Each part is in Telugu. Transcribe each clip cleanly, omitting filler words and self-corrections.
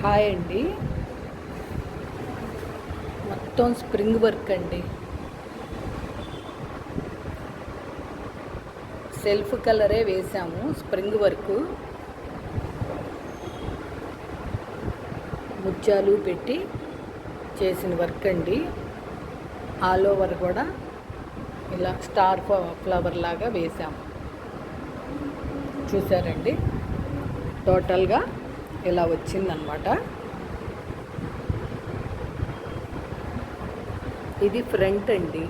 హాయ్ అండి. మొత్తం స్ప్రింగ్ వర్క్ అండి. సెల్ఫ్ కలరే వేసాము. స్ప్రింగ్ వర్క్ ముత్యాలు పెట్టి చేసిన వర్క్ అండి. ఆల్ ఓవర్ కూడా ఇలా స్టార్ ఫ్లవర్ లాగా వేసాము. చూసారండి, టోటల్గా ఇలా వచ్చిందనమాట. ఇది ఫ్రంట్ అండి.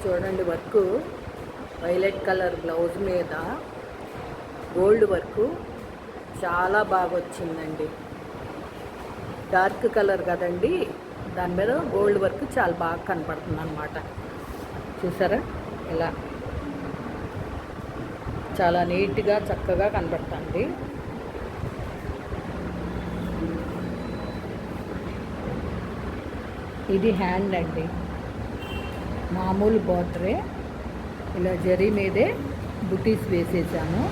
చూడండి, వర్క్ వైలెట్ కలర్ బ్లౌజ్ మీద గోల్డ్ వర్క్ చాలా బాగా వచ్చిందండి. డార్క్ కలర్ కదండి, దాని మీద గోల్డ్ వర్క్ చాలా బాగా కనపడుతుంది అన్నమాట. చూసారా, ఇలా చాలా నీట్గా చక్కగా కనపడుతుంది. ఇది హ్యాండ్ అండి, మామూలు బార్డరే, ఇలా జరీ మీదే బుటీస్ వేసేసాను.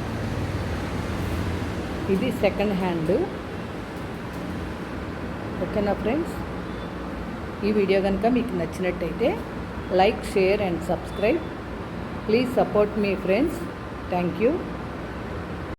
ఇది సెకండ్ హ్యాండ్. ఓకేనా ఫ్రెండ్స్, ఈ వీడియో కనుక మీకు నచ్చినట్టయితే like, share and subscribe. Please support me friends. Thank you.